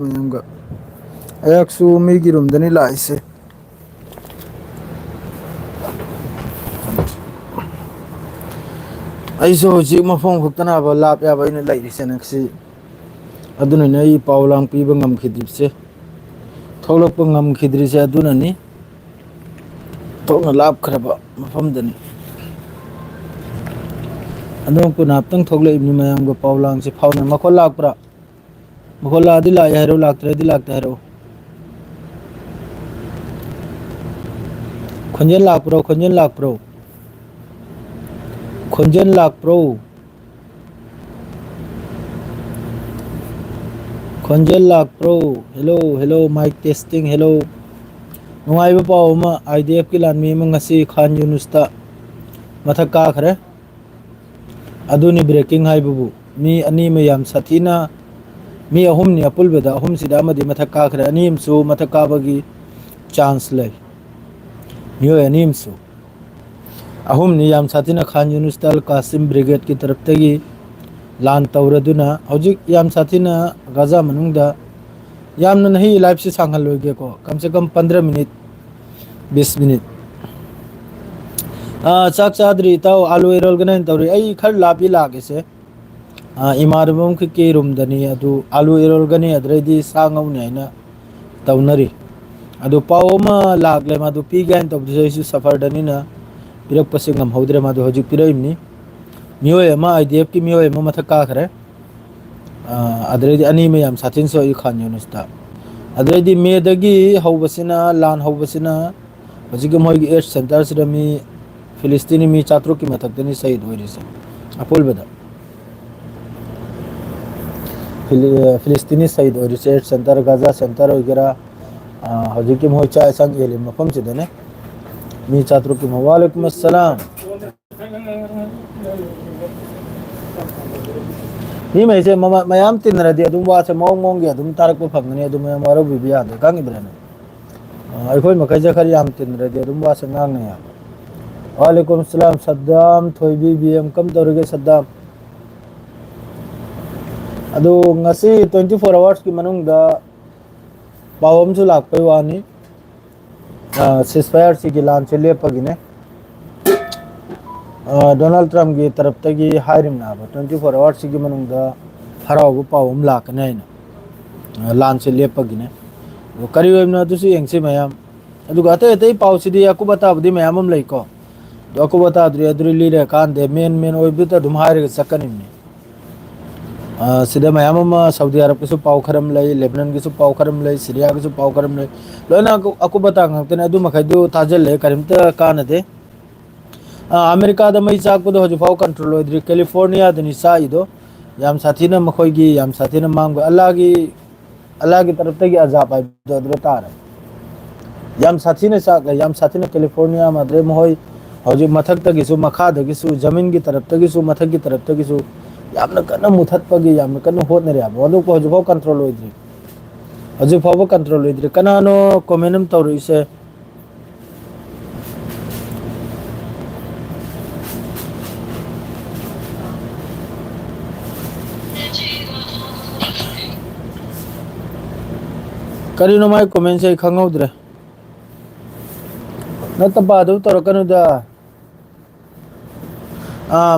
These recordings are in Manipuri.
ꯃꯌꯥꯝꯒ ꯑꯩꯍꯥꯛꯁꯨ ꯃꯤꯒꯤ ꯔꯨꯝꯗꯅꯤ ꯂꯥꯛꯏꯁꯦ꯫ ꯑꯩꯁꯨ ꯍꯧꯖꯤꯛ ꯃꯐꯝ ꯈꯛꯇꯅꯕ ꯂꯥꯞ ꯌꯥꯕ ꯑꯩꯅ ꯂꯩꯔꯤꯁꯦ ꯅꯛꯁꯤ ꯑꯗꯨꯅꯅꯦ ꯑꯩ ꯄꯥꯎ ꯂꯥꯡ ꯄꯤꯕ ꯉꯝꯈꯤꯗ꯭ꯔꯤꯕꯁꯦ ꯊꯣꯛꯂꯛꯄ ꯉꯝꯈꯤꯗ꯭ꯔꯤꯁꯦ ꯑꯗꯨꯅꯅꯤ ꯊꯣꯛꯅ ꯂꯥꯞꯈ꯭ꯔꯕ ꯃꯐꯝꯗꯅꯤ ꯑꯗꯣꯝꯄꯨ ꯉꯍꯥꯛꯇꯪ ꯊꯣꯛꯂꯛꯏꯕꯅꯤ ꯃꯌꯥꯝꯒ ꯄꯥꯎ ꯂꯥꯡꯁꯦ ꯐꯥꯎꯅ ꯃꯈꯣꯟ ꯂꯥꯛꯄ꯭ꯔꯥ ꯃꯈꯣꯟ ꯂꯥꯛꯑꯗꯤ ꯂꯥꯛꯑꯦ ꯍꯥꯏꯔꯣ ꯂꯥꯛꯇ꯭ꯔꯗꯤ ꯂꯥꯛꯇꯦ ꯍꯥꯏꯔꯛꯑꯣ ꯈꯣꯟꯖꯦꯜ ꯂꯥꯛꯄ꯭ꯔꯣ ꯈꯣꯟꯖꯦꯜ ꯂꯥꯛꯄ꯭ꯔꯣ ꯈꯣꯟꯖꯦꯜ ꯂꯥꯛꯄ꯭ꯔꯣ ꯈꯣꯟꯖꯦꯜ ꯂꯥꯛꯄ꯭ꯔꯣ hello hello mike testing hello ꯅꯨꯡꯉꯥꯏꯕ ꯄꯥꯎ ꯑꯃ ꯑꯥꯏ ꯗꯤ ꯑꯦꯐꯀꯤ ꯂꯥꯟꯃꯤ ꯑꯃ ꯉꯁꯤ ꯈꯥꯟ ꯌꯨꯅꯨꯁꯇ ꯃꯊꯛ ꯀꯥꯈ꯭ꯔꯦ ꯑꯗꯨꯅꯤ ꯕ꯭ꯔꯦꯀꯤꯡ ꯍꯥꯏꯕꯕꯨ ꯃꯤ ꯑꯅꯤ ꯃꯌꯥꯝ ꯁꯥꯊꯤꯅ ꯃꯤ ꯑꯍꯨꯝꯅꯤ ꯑꯄꯨꯟꯕꯗ ꯑꯍꯨꯝꯁꯤꯗ ꯑꯃꯗꯤ ꯃꯊꯛ ꯀꯥꯈ꯭ꯔꯦ ꯑꯅꯤ ꯑꯃꯁꯨ ꯃꯊꯛ ꯀꯥꯕꯒꯤ ꯆꯥꯟꯁ ꯂꯩ ꯃꯤꯑꯣꯏ ꯑꯅꯤ ꯑꯃꯁꯨ ꯑꯍꯨꯝꯅꯤ ꯌꯥꯝ ꯁꯥꯊꯤꯅ ꯈꯥꯟ ꯌꯨꯅꯤꯁꯇꯜ ꯀꯥꯁꯤꯝ ꯕ꯭ꯔꯤꯒꯦꯗꯀꯤ ꯇꯔꯞꯇꯒꯤ ꯂꯥꯟ ꯇꯧꯔꯗꯨꯅ ꯍꯧꯖꯤꯛ ꯌꯥꯝ ꯁꯥꯊꯤꯅ ꯒꯥꯖꯥ ꯃꯅꯨꯡꯗ ꯌꯥꯝꯅ ꯅꯍꯤ ꯂꯥꯏꯐꯁꯦ ꯁꯥꯡꯍꯜꯂꯣꯏꯒꯦꯀꯣ ꯀꯝ ꯁꯦ ꯀꯝ 15 ꯃꯤꯅꯤꯠ 20 ꯃꯤꯅꯤꯠ ꯆꯥꯛ ꯆꯥꯗ꯭ꯔꯤ ꯏꯇꯥꯎ ꯑꯥꯂꯨ ꯏꯔꯣꯜꯒꯅꯦꯅ ꯇꯧꯔꯤ ꯑꯩ ꯈꯔ ꯂꯥꯞꯄꯤ ꯂꯥꯛꯀꯦꯁꯦ ꯏꯃꯥꯟꯅꯕ ꯑꯃꯈꯛꯀꯤ ꯔꯨꯝꯗꯅꯤ ꯑꯗꯨ ꯑꯥꯂꯨ ꯏꯔꯣꯜꯒꯅꯤ ꯑꯗꯨꯗꯩꯗꯤ ꯁꯥ ꯉꯧꯅꯤ ꯍꯥꯏꯅ ꯇꯧꯅꯔꯤ ꯑꯗꯨ ꯄꯥꯎ ꯑꯃ ꯂꯥꯛꯂꯦ ꯃꯗꯨ ꯄꯤꯒꯦ ꯍꯥꯏꯅ ꯇꯧꯕꯗꯨꯁꯨ ꯑꯩꯁꯨ ꯁꯐꯔꯗꯅꯤꯅ ꯄꯤꯔꯛꯄꯁꯦ ꯉꯝꯍꯧꯗ꯭ꯔꯦ ꯃꯗꯨ ꯍꯧꯖꯤꯛ ꯄꯤꯔꯛꯏꯕꯅꯤ ꯃꯤꯑꯣꯏ ꯑꯃ ꯑꯥꯏ ꯗꯤ ꯑꯦꯐꯀꯤ ꯃꯤꯑꯣꯏ ꯑꯃ ꯃꯊꯛ ꯀꯥꯈ꯭ꯔꯦ ꯑꯗꯨꯗꯩꯗꯤ ꯑꯅꯤ ꯃꯌꯥꯝ ꯁꯥꯊꯤꯟ ꯁꯣꯛꯏ ꯈꯥꯟ ꯌꯨꯅꯤꯁꯇ ꯑꯗꯨꯗꯩꯗꯤ ꯃꯦꯗꯒꯤ ꯍꯧꯕꯁꯤꯅ ꯂꯥꯟ ꯍꯧꯕꯁꯤꯅ ꯍꯧꯖꯤꯛꯀꯤ ꯃꯣꯏꯒꯤ ꯑꯦꯠꯁ ꯁꯦꯟꯇꯔꯁꯤꯗ ꯃꯤ ꯐꯤꯂꯤꯁꯇꯤꯅꯤ ꯃꯤ 400ꯀꯤ ꯃꯊꯛꯇꯅꯤ ꯁꯍꯤꯗ ꯑꯣꯏꯔꯤꯁꯦ ꯑꯄꯨꯟꯕꯗ ꯐꯤꯂꯤꯁꯇꯤꯅꯤ ꯁꯍꯤꯗ ꯑꯣꯏꯔꯤꯁꯦ ꯁꯦꯟꯇꯔ ꯒꯖꯥ ꯁꯦꯟꯇꯔ ꯑꯣꯏꯒꯦꯔꯥ ꯍꯧꯖꯤꯛꯀꯤ ꯃꯣꯏ ꯆꯥꯛ ꯌꯦꯟꯁꯥꯡ ꯌꯦꯜꯂꯤꯕ ꯃꯐꯝꯁꯤꯗꯅꯦ ꯃꯤ 400ꯀꯤ ꯋꯥꯂꯩꯀꯨꯝ ꯑꯁꯁꯂꯥꯝ ꯃꯤ ꯃꯩꯁꯦ ꯃꯌꯥꯝ ꯇꯤꯟꯅꯔꯗꯤ ꯑꯗꯨꯝ ꯋꯥꯁꯦ ꯃꯑꯣꯡ ꯃꯑꯣꯡꯒꯤ ꯑꯗꯨꯝ ꯇꯥꯔꯛꯄ ꯐꯪꯒꯅꯤ ꯑꯗꯨ ꯃꯌꯥꯝ ꯋꯥꯔꯧꯕꯤꯕ ꯌꯥꯗꯦ ꯈꯪꯉꯤꯗꯅ ꯑꯩꯈꯣꯏ ꯃꯈꯩꯁꯦ ꯈꯔ ꯌꯥꯝ ꯇꯤꯟꯅꯔꯗꯤ ꯑꯗꯨꯝ ꯋꯥꯁꯦ ꯉꯥꯡꯅ ꯌꯥꯕ ꯋꯥꯂꯩꯀꯨꯝ ꯑꯁꯁꯂꯥꯝ ꯁद्दाम ꯊꯣꯏꯕꯤ ꯕꯤ ꯑꯦꯝ ꯀꯝ ꯇꯧꯔꯤꯒꯦ ꯁद्दाम ꯑꯗꯨ ꯉꯁꯤ 24 ꯑꯋꯥꯔꯁꯀꯤ ꯃꯅꯨꯡꯗ ꯄꯥꯎ ꯑꯃꯁꯨ ꯂꯥꯛꯄꯩ ꯋꯥꯅꯤ ꯁꯤꯁꯐꯥꯌꯔꯁꯤꯒꯤ ꯂꯥꯟꯁꯦ ꯂꯦꯞꯄꯒꯤꯅꯦ ꯗꯣꯅꯥꯜड ꯇ꯭ꯔꯝꯒꯤ ꯇꯔꯞꯇꯒꯤ ꯍꯥꯏꯔꯤꯕꯅꯦꯕ 24 ꯑꯋꯥꯔꯁꯤꯒꯤ ꯃꯅꯨꯡꯗ ꯍꯔꯥꯎꯕ ꯄꯥꯎ ꯑꯃ ꯂꯥꯛꯀꯅꯤ ꯍꯥꯏꯅ ꯂꯥꯟꯁꯦ ꯂꯦꯞꯄꯒꯤꯅꯦ ꯑꯗꯣ ꯀꯔꯤ ꯑꯣꯏꯕꯅꯣ ꯑꯗꯨꯁꯨ ꯌꯦꯡꯁꯤ ꯃꯌꯥꯝ ꯑꯗꯨꯒ ꯑꯇꯩ ꯑꯇꯩ ꯄꯥꯎꯁꯤꯗꯤ ꯑꯀꯨꯞ ꯑꯇꯥꯕꯨꯗꯤ ꯃꯌꯥꯝ ꯑꯃ ꯂꯩꯀꯣ ꯑꯗꯣ ꯑꯀꯨꯞ ꯑꯇꯥꯗꯨꯗꯤ ꯑꯗꯨ ꯂꯤꯔꯀꯥꯟꯗꯦ ꯃꯦꯟ ꯑꯣꯏꯕꯗꯨꯗ ꯑꯗꯨꯝ ꯍꯥꯏꯔꯒ ꯆꯠꯀꯅꯤꯕꯅꯤ ꯁꯤꯗ ꯃꯌꯥꯝ ꯑꯃ ꯁꯥꯎꯗꯤ ꯑꯔꯕꯀꯤꯁꯨ ꯄꯥꯎ ꯈꯔ ꯑꯃ ꯂꯩ ꯂꯦꯕꯅꯟꯒꯤꯁꯨ ꯄꯥꯎ ꯈꯔ ꯑꯃ ꯂꯩ ꯁꯤꯔꯤꯌꯥꯒꯤꯁꯨ ꯄꯥꯎ ꯈꯔ ꯑꯃ ꯂꯩ ꯂꯣꯏꯅ ꯑꯀꯨꯞ ꯑꯇꯥ ꯉꯥꯛꯇꯅꯦ ꯑꯗꯨ ꯃꯈꯩꯗꯨ ꯊꯥꯖꯤꯜꯂꯦ ꯀꯔꯤꯝꯇ ꯀꯥꯟꯅꯗꯦ ꯑꯃꯦꯔꯤꯀꯥꯗ ꯃꯩ ꯆꯥꯛꯄꯗꯣ ꯍꯧꯖꯤꯛꯐꯥꯎ ꯀꯟꯇ꯭ꯔꯣꯜ ꯑꯣꯏꯗ꯭ꯔꯤ ꯀꯦꯂꯤꯐꯣꯔꯅꯤꯌꯥꯗꯅꯤ ꯆꯥꯛꯏꯗꯣ ꯌꯥꯝ ꯁꯥꯊꯤꯅ ꯃꯈꯣꯏꯒꯤ ꯌꯥꯝ ꯁꯥꯊꯤꯅ ꯃꯥꯡꯕ ꯑꯜꯂꯥꯍꯒꯤ ꯇꯔꯞꯇꯒꯤ ꯑꯖꯥꯕ ꯍꯥꯏꯕꯗꯣ ꯑꯗꯨꯗ ꯇꯥꯔꯦ ꯌꯥꯝ ꯁꯥꯊꯤꯅ ꯆꯥꯛꯂꯦ ꯌꯥꯝ ꯁꯥꯊꯤꯅ ꯀꯦꯂꯤꯐꯣꯔꯅꯤꯌꯥ ꯃꯥꯗ꯭ꯔꯦ ꯃꯈꯣꯏ ꯍꯧꯖꯤꯛ ꯃꯊꯛꯇꯒꯤꯁꯨ ꯃꯈꯥꯗꯒꯤꯁꯨ ꯖꯃꯤꯟꯒꯤ ꯇꯔꯞꯇꯒꯤꯁꯨ ꯃꯊꯛꯀꯤ ꯇꯔꯞꯇꯒꯤꯁꯨ ꯌꯥꯝꯅ ꯀꯟꯅ ꯃꯨꯊꯠꯄꯒꯤ ꯌꯥꯝꯅ ꯀꯟꯅ ꯍꯣꯠꯅꯔꯦꯕ ꯑꯗꯨꯕꯨ ꯍꯧꯖꯤꯛꯐꯥꯎ ꯀꯟꯇ꯭ꯔꯣꯜ ꯑꯣꯏꯗ꯭ꯔꯤ ꯍꯧꯖꯤꯛ ꯐꯥꯎꯕ ꯀꯟꯇ꯭ꯔꯣꯜ ꯑꯣꯏꯗ꯭ꯔꯤ ꯀꯅꯥꯅꯣ ꯀꯣꯃꯦꯟ ꯑꯃ ꯇꯧꯔꯛꯏꯁꯦ ꯀꯔꯤꯅꯣ ꯃꯥꯏ ꯀꯣꯃꯦꯟꯁꯦ ꯑꯩ ꯈꯪꯍꯧꯗ꯭ꯔꯦ ꯅꯠꯇ ꯄꯥꯗꯕ ꯇꯧꯔꯛꯀꯅꯨꯗ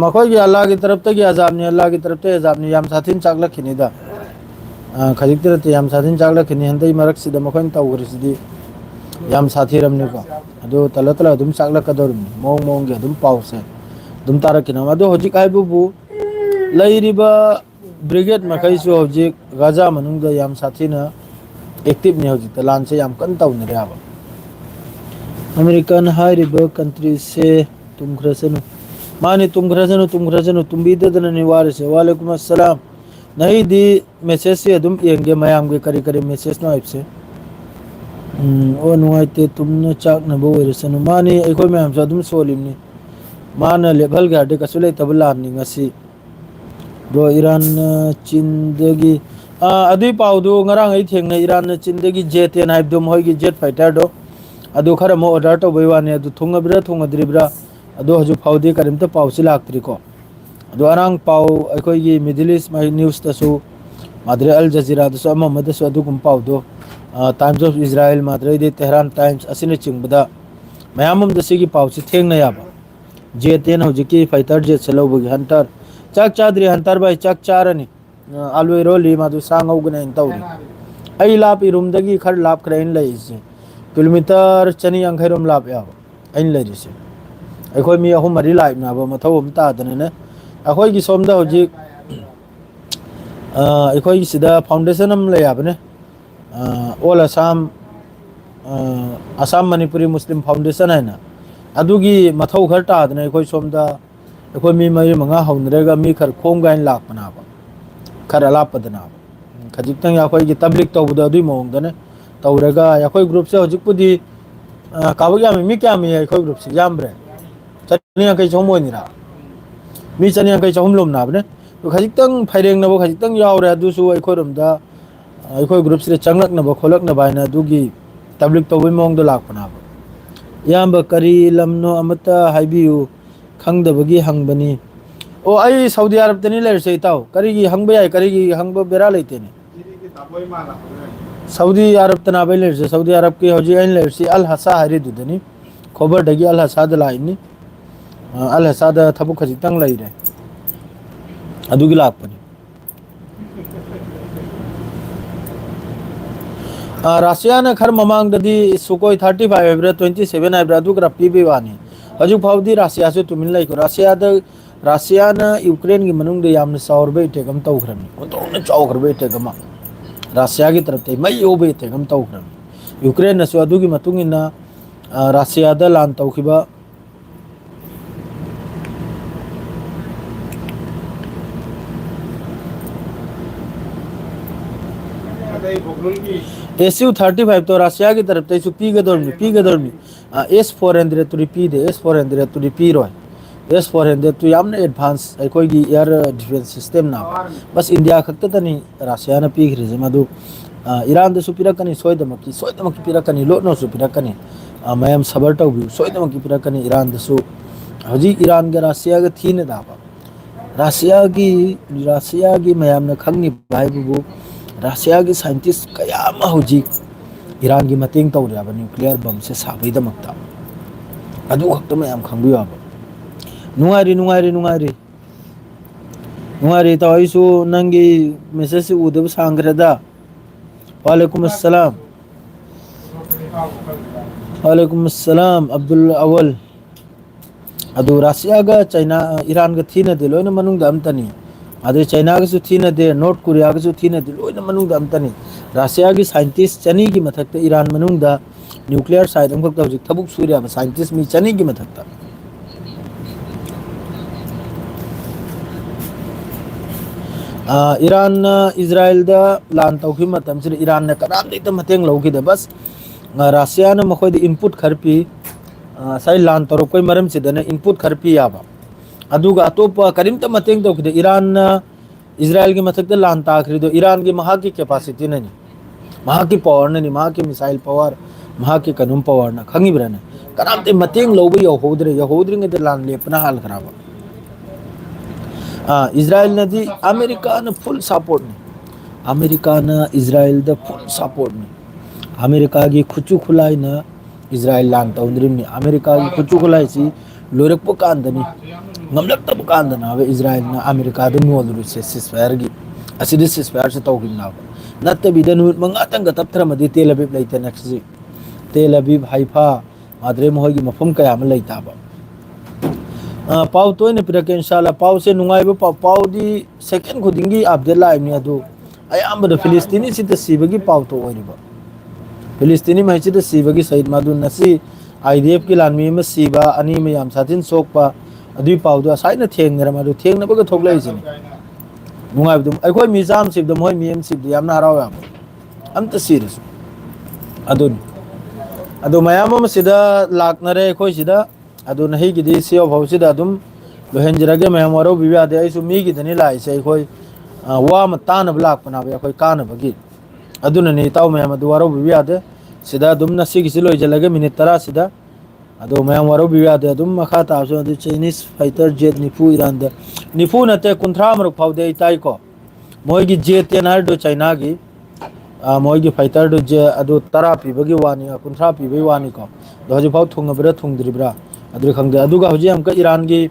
ꯃꯈꯣꯏꯒꯤ ꯑꯜꯂꯥꯍꯒꯤ ꯇꯔꯞꯇꯒꯤ ꯑꯖꯥꯕꯅꯤ ꯑꯜꯂꯥꯍꯒꯤ ꯇꯔꯞꯇꯒꯤ ꯑꯖꯥꯕꯅꯤ ꯌꯥꯝ ꯁꯥꯊꯤꯅ ꯆꯥꯛꯂꯛꯈꯤꯅꯤꯗ ꯈꯖꯤꯛꯇ ꯅꯠꯇꯦ ꯌꯥꯝ ꯁꯥꯊꯤꯅ ꯆꯥꯛꯂꯛꯈꯤꯅꯤ ꯍꯟꯗꯛ ꯃꯔꯛꯁꯤꯗ ꯃꯈꯣꯏꯅ ꯇꯧꯈ꯭ꯔꯤꯁꯤꯗꯤ ꯌꯥꯝ ꯁꯥꯊꯤꯔꯝꯅꯤꯀꯣ ꯑꯗꯨ ꯇꯜꯂ ꯑꯗꯨꯝ ꯆꯥꯛꯂꯛꯀꯗꯧꯔꯤꯕꯅꯤ ꯃꯑꯣꯡ ꯃꯑꯣꯡꯒꯤ ꯑꯗꯨꯝ ꯄꯥꯎꯁꯦ ꯑꯗꯨꯝ ꯇꯥꯔꯛꯈꯤꯅ ꯑꯗꯣ ꯍꯧꯖꯤꯛ ꯍꯥꯏꯕꯕꯨ ꯂꯩꯔꯤꯕ ꯕ꯭ꯔꯤꯒꯦꯗ ꯃꯈꯩꯁꯨ ꯍꯧꯖꯤꯛ ꯒꯖꯥ ꯃꯅꯨꯡꯗ ꯌꯥꯝ ꯁꯥꯊꯤꯅ ꯑꯦꯛꯇꯤꯞꯅꯤ ꯍꯧꯖꯤꯛꯇ ꯂꯥꯟꯁꯦ ꯌꯥꯝ ꯀꯟꯅ ꯇꯧꯅꯔꯦꯕ ꯑꯃꯦꯔꯤꯀꯥꯅ ꯍꯥꯏꯔꯤꯕ ꯀꯟꯇ꯭ꯔꯤꯁꯦ ꯇꯨꯝꯈ꯭ꯔꯁꯅꯨ ꯃꯥꯅꯤ ꯇꯨꯝꯈ꯭ꯔꯁꯅꯨ ꯇꯨꯝꯕꯤꯗꯗꯅꯅꯤ ꯋꯥꯔꯤꯁꯦ ꯋꯥꯂꯩꯀꯨꯝ ꯑꯁꯁꯂꯥꯝ ꯅꯍꯤꯗꯤ ꯃꯦꯁꯦꯖꯁꯦ ꯑꯗꯨꯝ ꯌꯦꯡꯒꯦ ꯃꯌꯥꯝꯒꯤ ꯀꯔꯤ ꯀꯔꯤ ꯃꯦꯁꯦꯖꯅꯣ ꯍꯥꯏꯕꯁꯦ ꯑꯣ ꯅꯨꯡꯉꯥꯏꯇꯦ ꯇꯨꯝꯅ ꯆꯥꯛꯅꯕ ꯑꯣꯏꯔꯁꯅꯨ ꯃꯥꯅꯤ ꯑꯩꯈꯣꯏ ꯃꯌꯥꯝꯁꯨ ꯑꯗꯨꯝ ꯁꯣꯜꯂꯤꯕꯅꯤ ꯃꯥꯅ ꯂꯦꯞꯍꯜꯒꯦ ꯍꯥꯏꯔꯗꯤ ꯀꯩꯁꯨ ꯂꯩꯇꯕ ꯂꯥꯟꯅꯤ ꯉꯁꯤ ꯕ꯭ꯔꯣ ꯏꯔꯥꯟꯅ ꯆꯤꯟꯗꯒꯤ ꯑꯗꯨꯏ ꯄꯥꯎꯗꯨ ꯉꯔꯥꯡ ꯑꯩ ꯊꯦꯡꯅꯩ ꯏꯔꯥꯟꯅ ꯆꯤꯟꯗꯒꯤ ꯖꯦꯠ-10 ꯍꯥꯏꯕꯗꯣ ꯃꯈꯣꯏꯒꯤ ꯖꯦꯠ ꯐꯥꯏꯇꯔꯗꯣ ꯑꯗꯨ ꯈꯔ ꯑꯃꯨꯛ ꯑꯣꯔꯗꯔ ꯇꯧꯕꯩ ꯋꯥꯅꯤ ꯑꯗꯨ ꯊꯨꯡꯉꯕ꯭ꯔꯥ ꯊꯨꯡꯉꯗ꯭ꯔꯤꯕ꯭ꯔꯥ ꯑꯗꯣ ꯍꯧꯖꯤꯛ ꯐꯥꯎꯗꯤ ꯀꯔꯤꯝꯇ ꯄꯥꯎꯁꯤ ꯂꯥꯛꯇ꯭ꯔꯤꯀꯣ ꯑꯗꯣ ꯑꯔꯥꯡ ꯄꯥꯎ ꯑꯩꯈꯣꯏꯒꯤ ꯃꯤꯗꯜ ꯏꯁ ꯅ꯭ꯌꯨꯁꯇꯁꯨ मादरे अल जजीरा दसु अममदसु अदुगुम पाउदो टाइम्स ऑफ इजराइल मादरे दे तेहरान टाइम्स असिने चिंगबदा मयामम दसिगी पाउसी थेंगना याबा J10 हौजिकी फाइटर जेट चलौबगी हंटर चाक चाद्री हंटर बाई चाक चारनी आलू रोली मादु सांगौगना इन तौरी आई लाप इरुमदगी खर लाप खरेन लैसे किलोमीटर चनी अंखैरोम लाप याबा इन लैरिसे अखोय मी अहुम मरी लाइफ नाबा मथौ हम तादने ने अखोय की सोमदा हौजिक अखोय सिदा फाउंडेशन हम ले याबने ऑल असम असम मणिपुरी मुस्लिम फाउंडेशन है ना अदुगी मथौ खर तादने अखोय सोमदा अखोय मी मरी मंगा हौनरेगा मी खर खोम गाइन लापनाबा खर अलापदनाबा खजिक्तंग अखोय की तबलीग तौबदा दुई मोंगदने तौरेगा अखोय ग्रुप से हौजिकपुदी काबग्या मी क्या मी अखोय ग्रुप से यामब्रे चनिया कई चौमोनिरा मी चनिया कई चौम लोम नाबने तो खजिक्तंग फाइरेंग नबो खजिक्तंग यावरे अदुसु अखोरमदा अखोय ग्रुप से चंगलक नबो खोलक नबाइना दुगी तबलीग तौबई मोंगदो लापनाबा याम करी लमनो अमता हाइबियु खंगदबगी हंगबनी ओ आई सऊदी अरब तनी लेरसे इताव करीगी हंगबे याय करीगी हंगबो बेरा लेतेने सऊदी अरब तना बे लेरसे सऊदी अरब की हौजी आइन लेरसी अल हसा हरी दुदनी खबर दगी अल हसाद लाइनी अल हसाद थबु खजितंग लैरे अदुगी लापनी रशिया ने खर ममांग ददी सुकोई 35 एब्रा 27 एब्रा अदुग रपी भी वानी हजु फाउदी रशिया से तुमिन लाइको रशिया ने यूक्रेन की मनुंग दे यामने साउरबे टेगम तौखरमी ओतोने चौखरबे टेगमा रशिया की तरफ ते मई ओबे टेगम तौखरमी यूक्रेन नसु अदुगी मतुंगिना रशिया दा लान तौखिबा SU-35 तो रशिया की तरफ से पी गदोरमी S-400 तो रिपीट है S-400 तो रिपीट रॉय S-400 तो यामने एडवांस कोई की एयर डिफेंस सिस्टम ना बस इंडिया खत्ता तनी रशिया ने पी खरीजे मधु ईरान दे सुपिरा कनी सोयदमकी पिरा कनी लोनो सुपिरा कनी मयम सबर तौबी सोयदमकी पिरा कनी ईरान दसु हजी ईरान के रशिया के थी ने दाबा रशिया की मयम ने खंगनी बाइबु रशिया की साइंटिस्ट कयाम हौजी ईरान की मतेंग तौरियाबा न्यूक्लियर बम से साबैदमक्ता अदु खक्त मयम खंगबियाबा नुंगारी तो आइसु नंगी मैसेज से उदब सांगरदा वालेकुम अस्सलाम अब्दुल अवल अदु रशिया का चाइना ईरान का थी नदे लोइन मनुंग अमतनी अदे चाइना का थी नदे नॉर्थ कोरिया का थी नदे लोइन मनुंग अमतनी रशिया की साइंटिस्ट चनी की मथक ईरान मनुंग न्यूक्लियर साइड अमखक हौजिक थबुक सूर्या साइंटिस्ट मी चनी की मथक ईरान इजराइल दा लान तौखि मतम से ईरान ने कनाम देते मतेंग लौकी दे बस रशिया ने मखोय इनपुट खरपी साइ लान तौर कोई मरम से दने इनपुट खरपी याबा अदुगा अतोप करीमत मतेंग तौखि दे ईरान इजराइल की मथक लान ताखरी दो ईरान की महा की कैपेसिटी नहीं महा की पावर नहीं महा की मिसाइल पावर महा की कनुम पावर ना खंगी ब्रने कनाम ते मतेंग लौबे यहोद्रे के लान लेपना हाल खराब इजराइल ने दी अमेरिका ने फुल सपोर्ट ने अमेरिका ने इजराइल द फुल सपोर्ट ने अमेरिका की खुचु खुलाई न इजराइल लान तौंद्रिम ने अमेरिका की खुचु खुलाई सी लोरक पकांदनी ngамlak ta bukan na we Israel na Amerika do mo से ceasefire gi asidi ceasefire se tawgin na natte bi danu mangatang ga tapthra madi Tel Aviv laite next ji Tel Aviv Haifa madre mo gi mafum kaya am laita ba pau to ne pira ke inshallah pau se nungai ba pau di second khudingi Abdullah ibn adu ayam da Filistini sit sibagi pau to ori ba Filistini mai sit sibagi Said Madun nasi IDF ki lanmi ma siba ani me yam satin sok pa अदुई पाउदो Saina थेंगरा मादो थेंगनबगा थोगलाइसिनी नुंगाइबदम अखोय मिजाम सिबदम होय मिएम सिबद यामना हरावा अमत सीरियस अदो मयाम सिदा लाकनरे अखोय सिदा अदो नही गिदी सियो भौसिदा अदुम लोहेंजरगे मयाम वरो बिवादे आइसु मी गिदनी लाइसे अखोय वा मतान ब्लाक पनाबे अखोय कानबगी अदुना ने ताव मयाम अदो वरो बिवादे सिदा अदुम नसी गिसि लोइजलगे मिनिट 30 सिदा अदो मैं वारो बिवादे अदुम मखा तासो अदु चाइनीज फाइटर जेट निफू ईरान द निफू नते कुंथ्रा मरक फाउदे इताई को मोगी J10 हाइडो चाइना की मोगी फाइटर दो जे अदो 10 पीबगी वानी 15 पीबगी वानी को दो हजि फाउ थुंगब्रा थुंगद्रिब्रा अदु खंगदे अदुगा हजि हमका ईरान की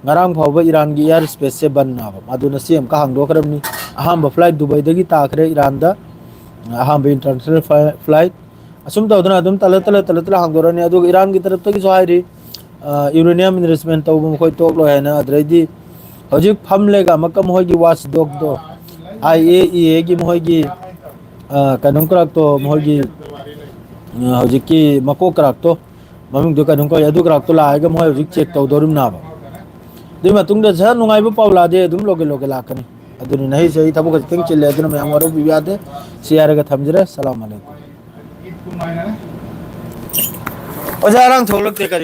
ngarang phawba Iran gi air space se ban na ba aduna sim ka hang do kram ni aham ba flight Dubai dagi ta khre Iran da aham ba international flight asum ta udana adum tala hang do rani adu Iran gi taraf tagi so hairi uranium enrichment to bum khoi tok lo hai na adredi hojik phamle ga makam hoi gi watchdog do IAEA gi moi gi kanong krak to moi gi hojik ki mako krak to maming do kanong ko adu krak to la ga moi hojik check to dorum na ba दे मतुंग द छ नुंगाई बो पावला दे दुम लोगे लोगे लाकनी अदुनि नहीं सही तबो कथिंग चिल्ले अदुन मैं हमरो बिया दे शेयर का थमजरे सलाम अलैकुम ओजारंग थोलक ते करी